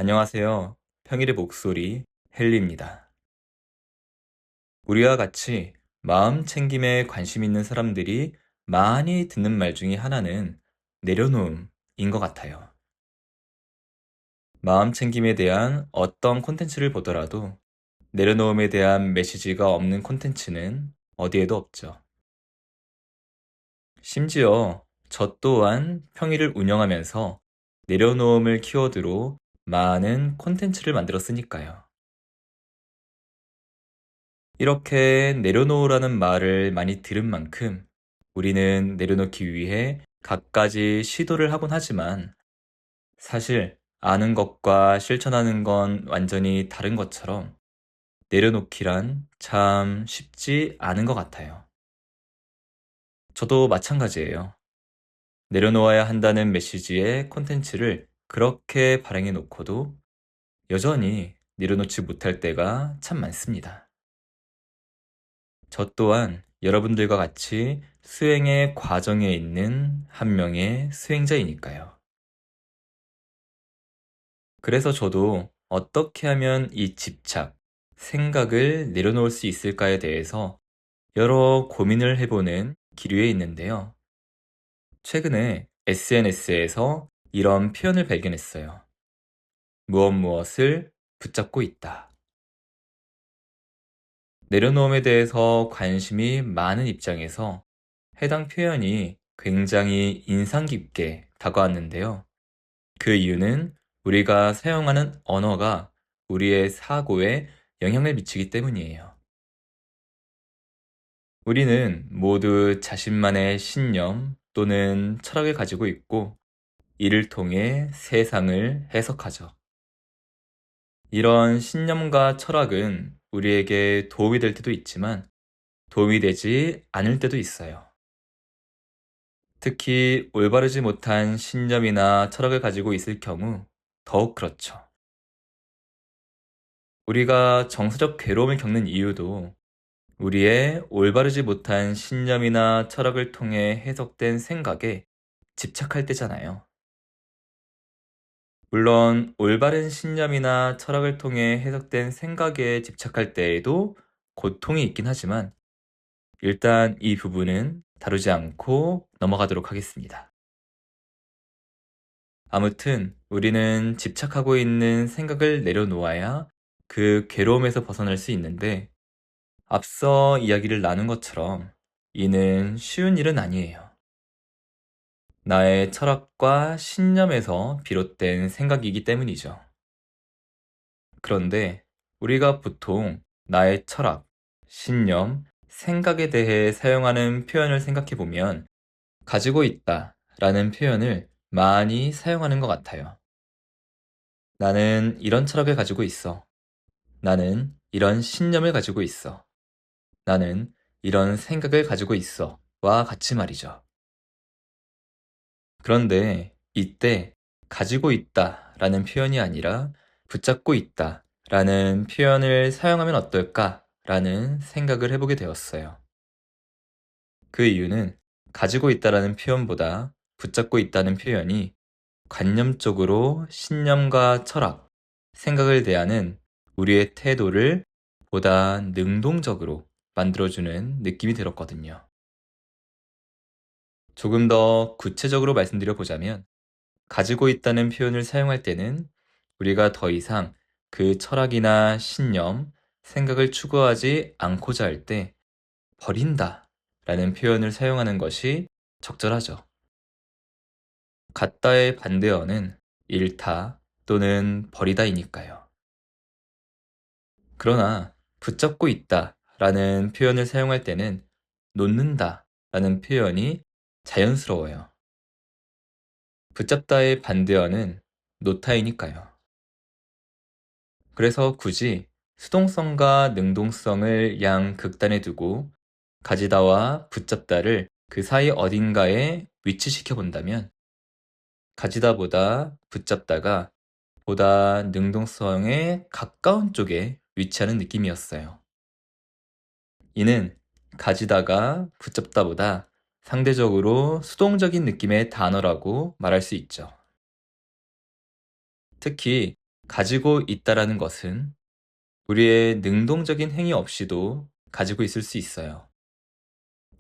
안녕하세요. 평일의 목소리 헨리입니다. 우리와 같이 마음 챙김에 관심 있는 사람들이 많이 듣는 말 중에 하나는 내려놓음인 것 같아요. 마음 챙김에 대한 어떤 콘텐츠를 보더라도 내려놓음에 대한 메시지가 없는 콘텐츠는 어디에도 없죠. 심지어 저 또한 평일을 운영하면서 내려놓음을 키워드로 많은 콘텐츠를 만들었으니까요. 이렇게 내려놓으라는 말을 많이 들은 만큼 우리는 내려놓기 위해 갖가지 시도를 하곤 하지만 사실 아는 것과 실천하는 건 완전히 다른 것처럼 내려놓기란 참 쉽지 않은 것 같아요. 저도 마찬가지예요. 내려놓아야 한다는 메시지의 콘텐츠를 그렇게 발행해 놓고도 여전히 내려놓지 못할 때가 참 많습니다. 저 또한 여러분들과 같이 수행의 과정에 있는 한 명의 수행자이니까요. 그래서 저도 어떻게 하면 이 집착, 생각을 내려놓을 수 있을까에 대해서 여러 고민을 해보는 기류에 있는데요. 최근에 SNS에서 이런 표현을 발견했어요. 무엇을 붙잡고 있다. 내려놓음에 대해서 관심이 많은 입장에서 해당 표현이 굉장히 인상 깊게 다가왔는데요. 그 이유는 우리가 사용하는 언어가 우리의 사고에 영향을 미치기 때문이에요. 우리는 모두 자신만의 신념 또는 철학을 가지고 있고 이를 통해 세상을 해석하죠. 이런 신념과 철학은 우리에게 도움이 될 때도 있지만 도움이 되지 않을 때도 있어요. 특히 올바르지 못한 신념이나 철학을 가지고 있을 경우 더욱 그렇죠. 우리가 정서적 괴로움을 겪는 이유도 우리의 올바르지 못한 신념이나 철학을 통해 해석된 생각에 집착할 때잖아요. 물론 올바른 신념이나 철학을 통해 해석된 생각에 집착할 때에도 고통이 있긴 하지만 일단 이 부분은 다루지 않고 넘어가도록 하겠습니다. 아무튼 우리는 집착하고 있는 생각을 내려놓아야 그 괴로움에서 벗어날 수 있는데 앞서 이야기를 나눈 것처럼 이는 쉬운 일은 아니에요. 나의 철학과 신념에서 비롯된 생각이기 때문이죠. 그런데 우리가 보통 나의 철학, 신념, 생각에 대해 사용하는 표현을 생각해 보면 가지고 있다 라는 표현을 많이 사용하는 것 같아요. 나는 이런 철학을 가지고 있어. 나는 이런 신념을 가지고 있어. 나는 이런 생각을 가지고 있어. 와 같이 말이죠. 그런데 이때 가지고 있다 라는 표현이 아니라 붙잡고 있다 라는 표현을 사용하면 어떨까 라는 생각을 해보게 되었어요. 그 이유는 가지고 있다라는 표현보다 붙잡고 있다는 표현이 관념적으로 신념과 철학, 생각을 대하는 우리의 태도를 보다 능동적으로 만들어주는 느낌이 들었거든요. 조금 더 구체적으로 말씀드려 보자면, 가지고 있다는 표현을 사용할 때는 우리가 더 이상 그 철학이나 신념, 생각을 추구하지 않고자 할 때 버린다 라는 표현을 사용하는 것이 적절하죠. 갖다의 반대어는 잃다 또는 버리다이니까요. 그러나 붙잡고 있다 라는 표현을 사용할 때는 놓는다 라는 표현이 자연스러워요. 붙잡다의 반대어는 놓다이니까요. 그래서 굳이 수동성과 능동성을 양 극단에 두고 가지다와 붙잡다를 그 사이 어딘가에 위치시켜 본다면 가지다보다 붙잡다가 보다 능동성에 가까운 쪽에 위치하는 느낌이었어요. 이는 가지다가 붙잡다보다 상대적으로 수동적인 느낌의 단어라고 말할 수 있죠. 특히 가지고 있다라는 것은 우리의 능동적인 행위 없이도 가지고 있을 수 있어요.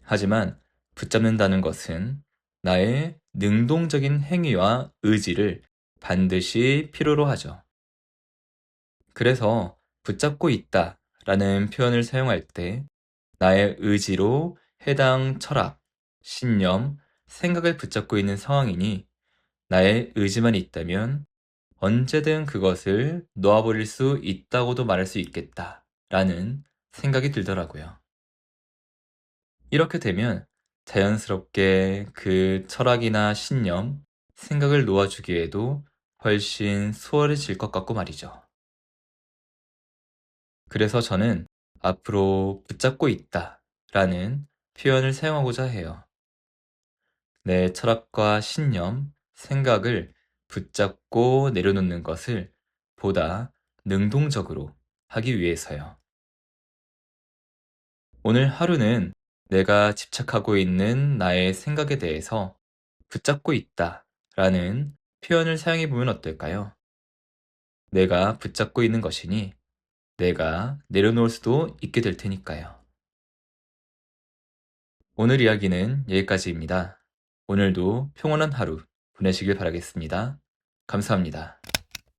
하지만 붙잡는다는 것은 나의 능동적인 행위와 의지를 반드시 필요로 하죠. 그래서 붙잡고 있다 라는 표현을 사용할 때 나의 의지로 해당 철학, 신념, 생각을 붙잡고 있는 상황이니 나의 의지만 있다면 언제든 그것을 놓아버릴 수 있다고도 말할 수 있겠다 라는 생각이 들더라고요. 이렇게 되면 자연스럽게 그 철학이나 신념, 생각을 놓아주기에도 훨씬 수월해질 것 같고 말이죠. 그래서 저는 앞으로 붙잡고 있다 라는 표현을 사용하고자 해요. 내 철학과 신념, 생각을 붙잡고 내려놓는 것을 보다 능동적으로 하기 위해서요. 오늘 하루는 내가 집착하고 있는 나의 생각에 대해서 붙잡고 있다 라는 표현을 사용해 보면 어떨까요? 내가 붙잡고 있는 것이니 내가 내려놓을 수도 있게 될 테니까요. 오늘 이야기는 여기까지입니다. 오늘도 평온한 하루 보내시길 바라겠습니다. 감사합니다.